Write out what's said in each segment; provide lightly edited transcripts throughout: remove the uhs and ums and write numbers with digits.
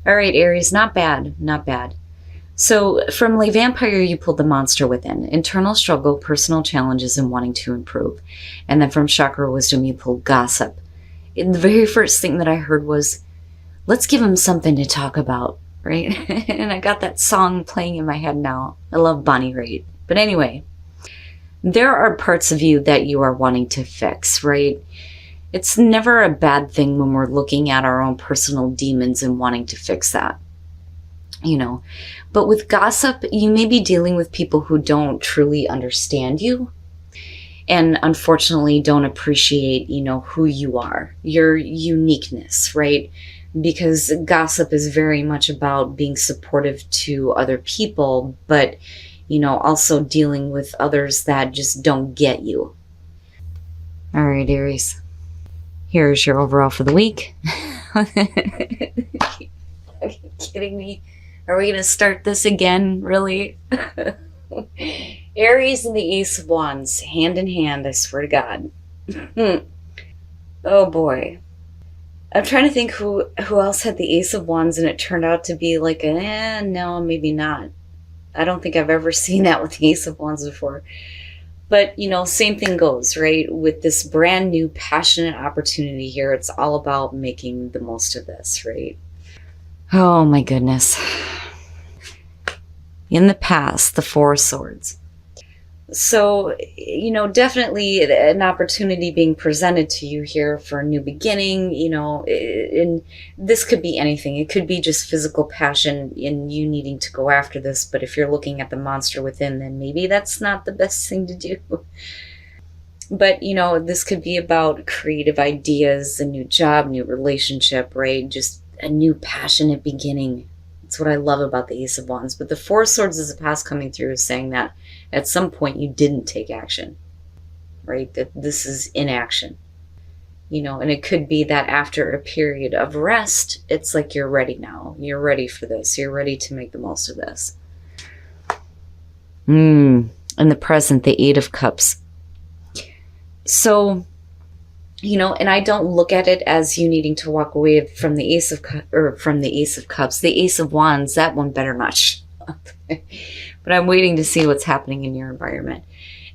All right, Aries, not bad, not bad. So from Le Vampire, you pulled the monster within, internal struggle, personal challenges, and wanting to improve. And then from Chakra Wisdom, you pulled gossip. And the very first thing that I heard was, let's give him something to talk about, right? And I got that song playing in my head now. I love Bonnie Raitt. But anyway, there are parts of you that you are wanting to fix, right? It's never a bad thing when we're looking at our own personal demons and wanting to fix that, you know. But with gossip, you may be dealing with people who don't truly understand you and unfortunately don't appreciate, you know, who you are, your uniqueness, right? Because gossip is very much about being supportive to other people, but, you know, also dealing with others that just don't get you. All right, Aries. Here's your overall for the week. Are you kidding me? Are we going to start this again? Really? Aries and the Ace of Wands, hand in hand, I swear to God. Oh boy. I'm trying to think who else had the Ace of Wands and it turned out to be like, no, maybe not. I don't think I've ever seen that with the Ace of Wands before. But, you know, same thing goes, right? With this brand new passionate opportunity here, it's all about making the most of this, right? Oh my goodness. In the past, the Four of Swords. So, you know, definitely an opportunity being presented to you here for a new beginning, you know, and this could be anything. It could be just physical passion in you needing to go after this. But if you're looking at the monster within, then maybe that's not the best thing to do. But, you know, this could be about creative ideas, a new job, new relationship, right? Just a new passionate beginning. That's what I love about the Ace of Wands. But the Four of Swords is the past coming through saying that at some point you didn't take action, right? That this is inaction, you know, and it could be that after a period of rest, it's like you're ready now. You're ready for this. You're ready to make the most of this. In the present, the Eight of Cups. So, you know, and I don't look at it as you needing to walk away from the Ace of Cups. The Ace of Wands, that one better not show up. But I'm waiting to see what's happening in your environment.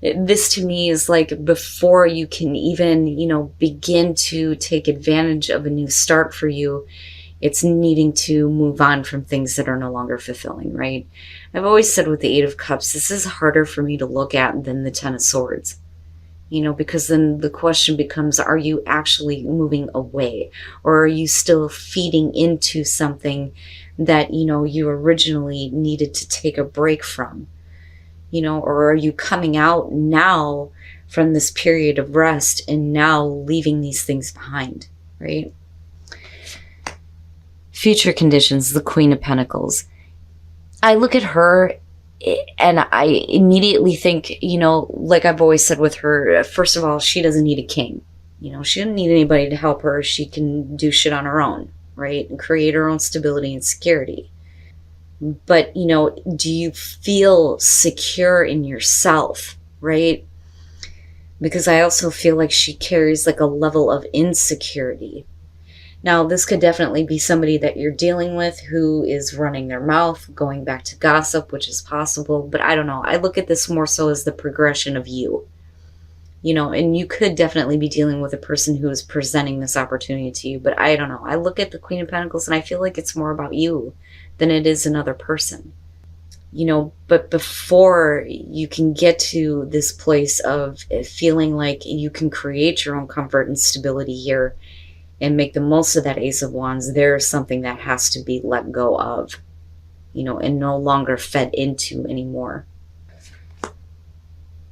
This to me is like before you can even, you know, begin to take advantage of a new start for you, it's needing to move on from things that are no longer fulfilling, right? I've always said with the Eight of Cups, this is harder for me to look at than the Ten of Swords. You know, because then the question becomes, are you actually moving away? Or are you still feeding into something that, you know, you originally needed to take a break from? You know, or are you coming out now from this period of rest and now leaving these things behind, right? Future conditions, the Queen of Pentacles. I look at her and I immediately think, you know, like I've always said with her, first of all, she doesn't need a king. You know, she doesn't need anybody to help her. She can do shit on her own, right? And create her own stability and security. But, you know, do you feel secure in yourself, right? Because I also feel like she carries like a level of insecurity. Now, this could definitely be somebody that you're dealing with who is running their mouth, going back to gossip, which is possible. But I don't know. I look at this more so as the progression of you. You know, and you could definitely be dealing with a person who is presenting this opportunity to you. But I don't know. I look at the Queen of Pentacles and I feel like it's more about you than it is another person. You know, but before you can get to this place of feeling like you can create your own comfort and stability here, and make the most of that Ace of Wands, there's something that has to be let go of, you know, and no longer fed into anymore.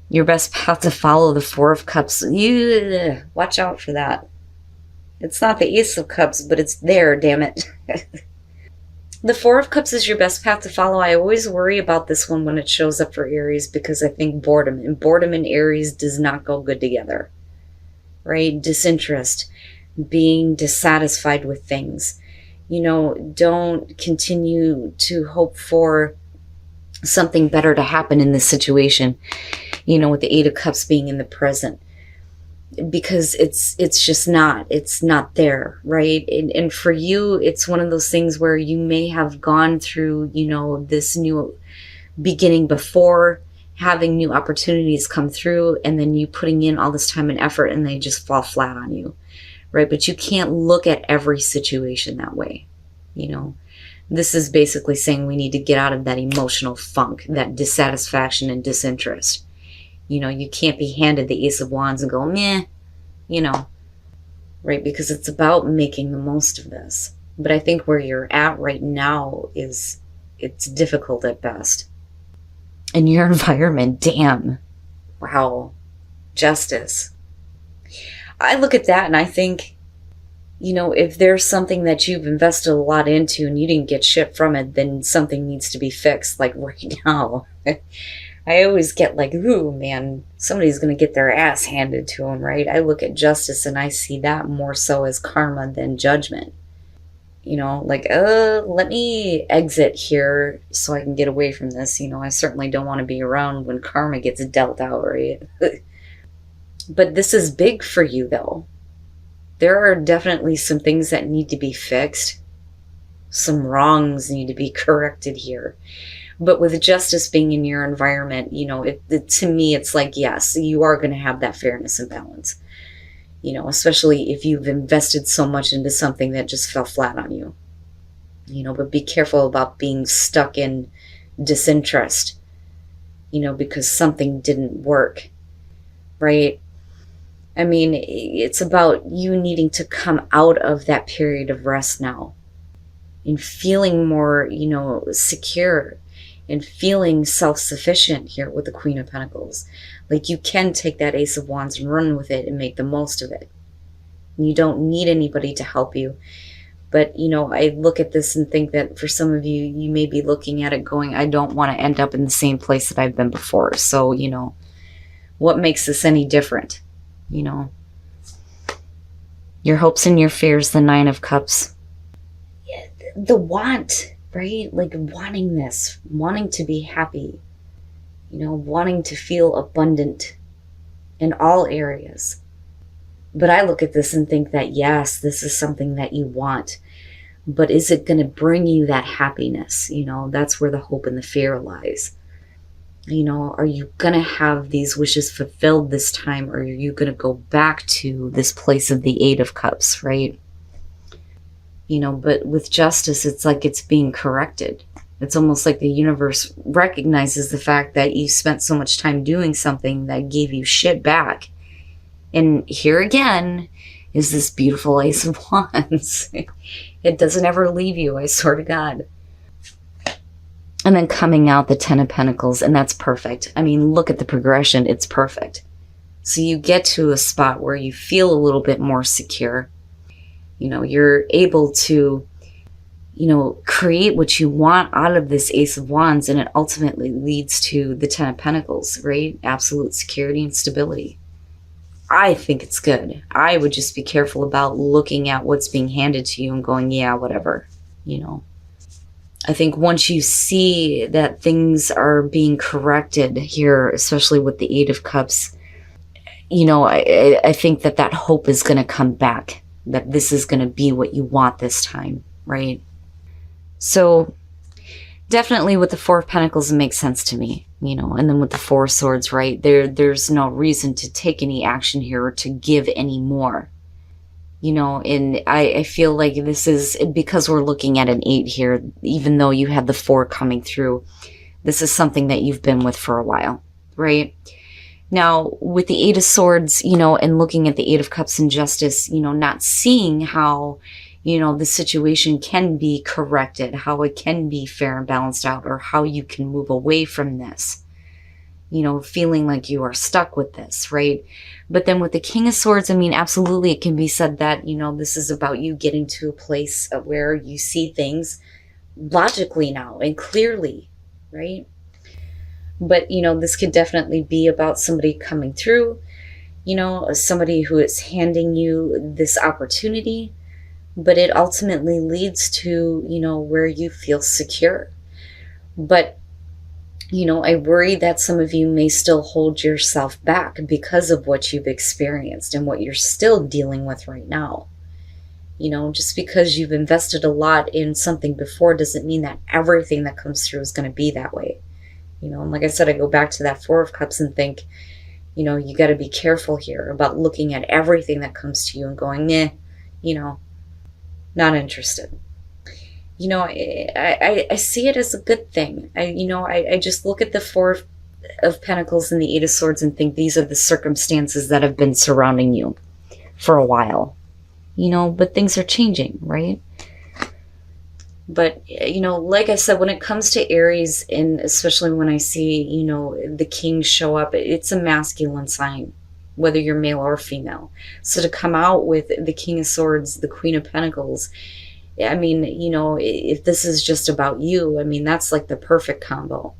Your best path to follow, the Four of Cups. You watch out for that. It's not the Ace of Cups, but it's there, damn it. The Four of Cups is your best path to follow. I always worry about this one when it shows up for Aries because I think boredom and Aries does not go good together, right? Disinterest. Being dissatisfied with things, you know, don't continue to hope for something better to happen in this situation, you know, with the Eight of Cups being in the present. because it's just not, it's not there, right? And for you, it's one of those things where you may have gone through, this new beginning before, having new opportunities come through, and then you putting in all this time and effort and they just fall flat on you, right? But you can't look at every situation that way. This is basically saying we need to get out of that emotional funk, that dissatisfaction and disinterest. You can't be handed the Ace of Wands and go, meh, right? Because it's about making the most of this. But I think where you're at right now it's difficult at best. And your environment, damn. Wow. Justice. I look at that and I think, if there's something that you've invested a lot into and you didn't get shit from it, then something needs to be fixed, like right now. I always get like, ooh, man, somebody's going to get their ass handed to them, right? I look at justice and I see that more so as karma than judgment. Let me exit here so I can get away from this. I certainly don't want to be around when karma gets dealt out, right? But this is big for you, though. There are definitely some things that need to be fixed. Some wrongs need to be corrected here. But with justice being in your environment, to me, it's like, yes, you are going to have that fairness and balance. Especially if you've invested so much into something that just fell flat on you. But be careful about being stuck in disinterest, because something didn't work, right? I mean, it's about you needing to come out of that period of rest now and feeling more, secure and feeling self-sufficient here with the Queen of Pentacles. Like you can take that Ace of Wands and run with it and make the most of it. You don't need anybody to help you. But, I look at this and think that for some of you, you may be looking at it going, I don't want to end up in the same place that I've been before. So, what makes this any different? Your hopes and your fears, the Nine of Cups. Yeah, the want, right? Like wanting this, wanting to be happy, wanting to feel abundant in all areas. But I look at this and think that, yes, this is something that you want. But is it going to bring you that happiness? That's where the hope and the fear lies. Are you going to have these wishes fulfilled this time, or are you going to go back to this place of the Eight of Cups, right? But with justice, it's like it's being corrected. It's almost like the universe recognizes the fact that you spent so much time doing something that gave you shit back. And here again is this beautiful Ace of Wands. It doesn't ever leave you, I swear to God. And then coming out the Ten of Pentacles, and that's perfect. I mean, look at the progression. It's perfect. So you get to a spot where you feel a little bit more secure. You're able to, create what you want out of this Ace of Wands, and it ultimately leads to the Ten of Pentacles, right? Absolute security and stability. I think it's good. I would just be careful about looking at what's being handed to you and going, yeah, whatever, I think once you see that things are being corrected here, especially with the Eight of Cups, I think that hope is going to come back, that this is going to be what you want this time, right? So definitely with the Four of Pentacles, it makes sense to me, and then with the Four of Swords, right? There's no reason to take any action here or to give any more. And I feel like this is because we're looking at an 8 here, even though you have the 4 coming through, this is something that you've been with for a while, right? Now, with the 8 of Swords, and looking at the 8 of Cups and Justice, not seeing how, the situation can be corrected, how it can be fair and balanced out, or how you can move away from this, feeling like you are stuck with this, right? But then with the King of Swords, I mean, absolutely, it can be said that, this is about you getting to a place where you see things logically now and clearly, right? But, this could definitely be about somebody coming through, somebody who is handing you this opportunity, but it ultimately leads to, where you feel secure. But I worry that some of you may still hold yourself back because of what you've experienced and what you're still dealing with right now. Just because you've invested a lot in something before doesn't mean that everything that comes through is going to be that way. And like I said, I go back to that Four of Cups and think, you got to be careful here about looking at everything that comes to you and going, not interested. I see it as a good thing. I just look at the Four of Pentacles and the Eight of Swords and think these are the circumstances that have been surrounding you for a while. But things are changing, right? But, like I said, when it comes to Aries, and especially when I see, the king show up, it's a masculine sign, whether you're male or female. So to come out with the King of Swords, the Queen of Pentacles, I mean, if this is just about you, I mean, that's like the perfect combo.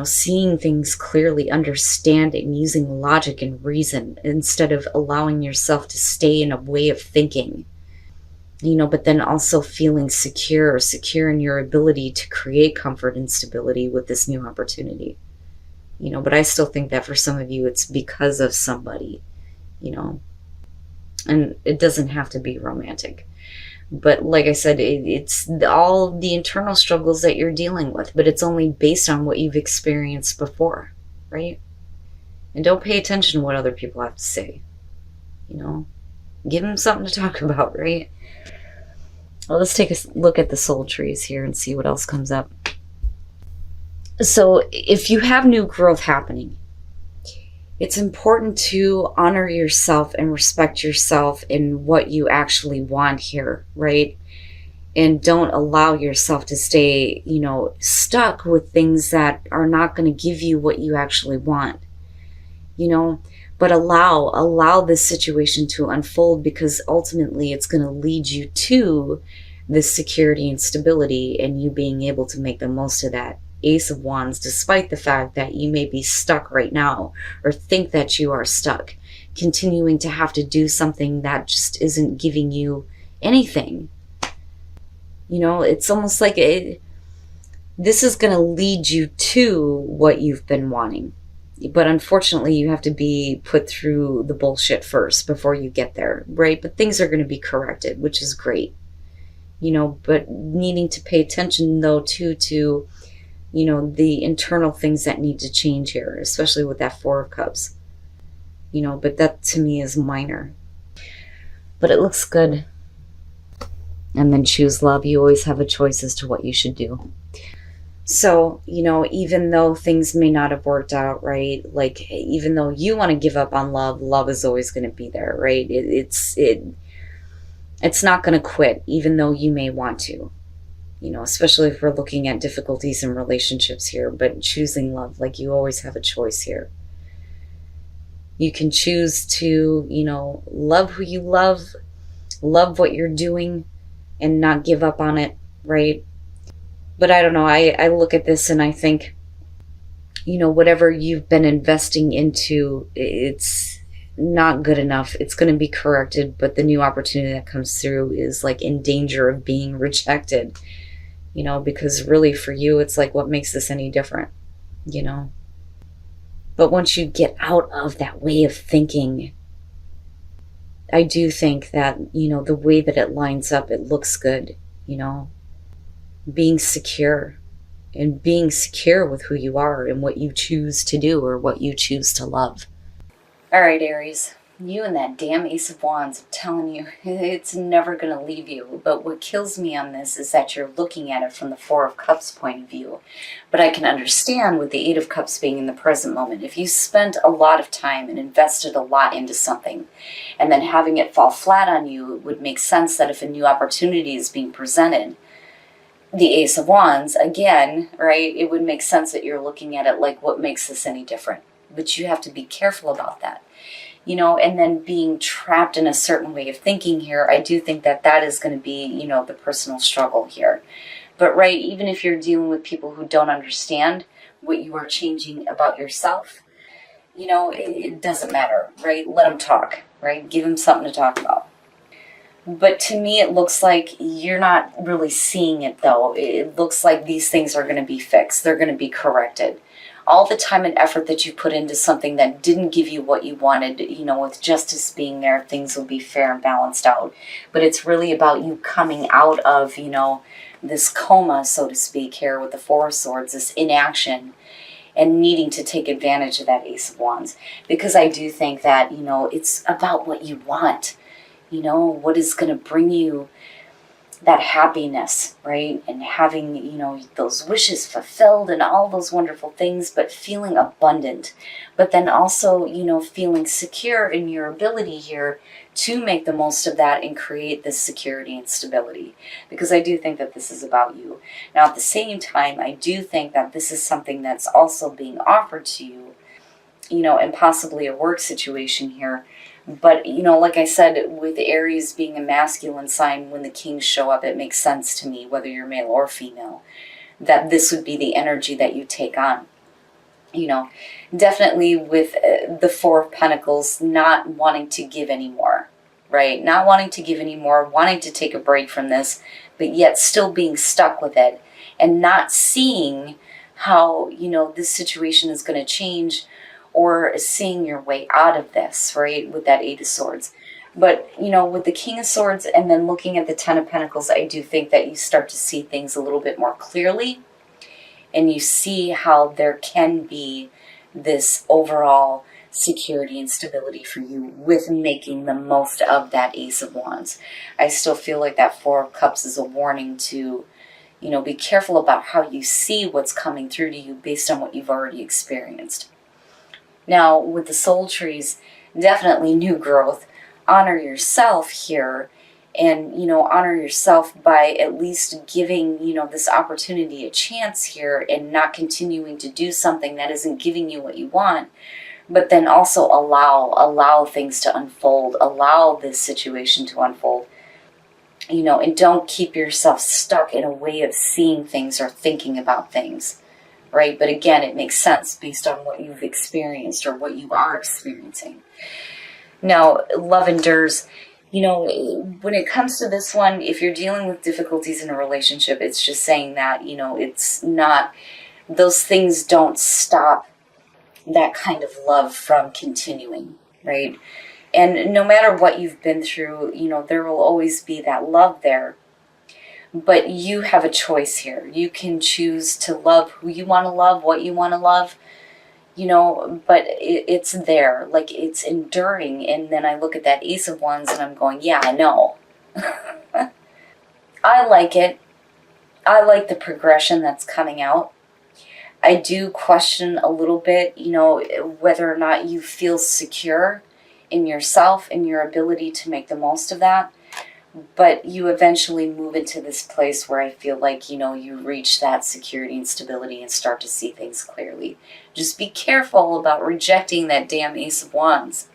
Seeing things clearly, understanding, using logic and reason instead of allowing yourself to stay in a way of thinking. But then also feeling secure in your ability to create comfort and stability with this new opportunity. But I still think that for some of you, it's because of somebody, and it doesn't have to be romantic. But like I said, it's all the internal struggles that you're dealing with, but it's only based on what you've experienced before, right? And don't pay attention to what other people have to say. Give them something to talk about, right? Well, let's take a look at the soul trees here and see what else comes up. So if you have new growth happening, it's important to honor yourself and respect yourself in what you actually want here, right? And don't allow yourself to stay, stuck with things that are not going to give you what you actually want, but allow this situation to unfold, because ultimately it's going to lead you to this security and stability and you being able to make the most of that Ace of Wands, despite the fact that you may be stuck right now or think that you are stuck, continuing to have to do something that just isn't giving you anything. It's almost like this is going to lead you to what you've been wanting. But unfortunately, you have to be put through the bullshit first before you get there, right? But things are going to be corrected, which is great. But needing to pay attention, though, to the internal things that need to change here, especially with that Four of Cups. But that to me is minor. But it looks good. And then choose love. You always have a choice as to what you should do. So, even though things may not have worked out, right? Like, even though you want to give up on love, love is always going to be there, right? It's not going to quit, even though you may want to. Especially if we're looking at difficulties in relationships here, but choosing love, like you always have a choice here. You can choose to, love who you love what you're doing and not give up on it, right? But I don't know, I look at this and I think, whatever you've been investing into, it's not good enough. It's going to be corrected, but the new opportunity that comes through is like in danger of being rejected. Because really for you, it's like, what makes this any different, But once you get out of that way of thinking, I do think that, the way that it lines up, it looks good, being secure and being secure with who you are and what you choose to do or what you choose to love. All right, Aries. You and that damn Ace of Wands, I'm telling you, it's never going to leave you. But what kills me on this is that you're looking at it from the Four of Cups point of view. But I can understand with the Eight of Cups being in the present moment. If you spent a lot of time and invested a lot into something, and then having it fall flat on you, it would make sense that if a new opportunity is being presented, the Ace of Wands, again, right, it would make sense that you're looking at it like, what makes this any different? But you have to be careful about that. And then being trapped in a certain way of thinking here, I do think that that is going to be, the personal struggle here. But, right, even if you're dealing with people who don't understand what you are changing about yourself, it doesn't matter, right? Let them talk, right? Give them something to talk about. But to me, it looks like you're not really seeing it, though. It looks like these things are going to be fixed. They're going to be corrected. All the time and effort that you put into something that didn't give you what you wanted, with justice being there, things will be fair and balanced out. But it's really about you coming out of, this coma, so to speak, here with the Four of Swords, this inaction, and needing to take advantage of that Ace of Wands. Because I do think that, it's about what you want. What is going to bring you that happiness, right? And having, those wishes fulfilled and all those wonderful things, but feeling abundant. But then also, feeling secure in your ability here to make the most of that and create this security and stability. Because I do think that this is about you. Now, at the same time, I do think that this is something that's also being offered to you, and possibly a work situation here. But, like I said, with Aries being a masculine sign, when the kings show up, it makes sense to me, whether you're male or female, that this would be the energy that you take on. Definitely with the Four of Pentacles, not wanting to give anymore, right? Not wanting to give anymore, wanting to take a break from this, but yet still being stuck with it and not seeing how, this situation is going to change, or seeing your way out of this, right, with that Eight of Swords. But, with the King of Swords and then looking at the Ten of Pentacles, I do think that you start to see things a little bit more clearly, and you see how there can be this overall security and stability for you with making the most of that Ace of Wands. I still feel like that Four of Cups is a warning to, be careful about how you see what's coming through to you based on what you've already experienced. Now, with the soul trees, definitely new growth. Honor yourself here, and, honor yourself by at least giving, this opportunity a chance here, and not continuing to do something that isn't giving you what you want. But then also allow things to unfold, allow this situation to unfold, and don't keep yourself stuck in a way of seeing things or thinking about things. Right? But again, it makes sense based on what you've experienced or what you are experiencing. Now, love endures. When it comes to this one, if you're dealing with difficulties in a relationship, it's just saying that, it's not, those things don't stop that kind of love from continuing, right? And no matter what you've been through, there will always be that love there. But you have a choice here. You can choose to love who you want to love, what you want to love, but it's there. Like, it's enduring. And then I look at that Ace of Wands and I'm going, yeah, I know. I like it. I like the progression that's coming out. I do question a little bit, whether or not you feel secure in yourself and your ability to make the most of that. But you eventually move into this place where I feel like, you reach that security and stability and start to see things clearly. Just be careful about rejecting that damn Ace of Wands.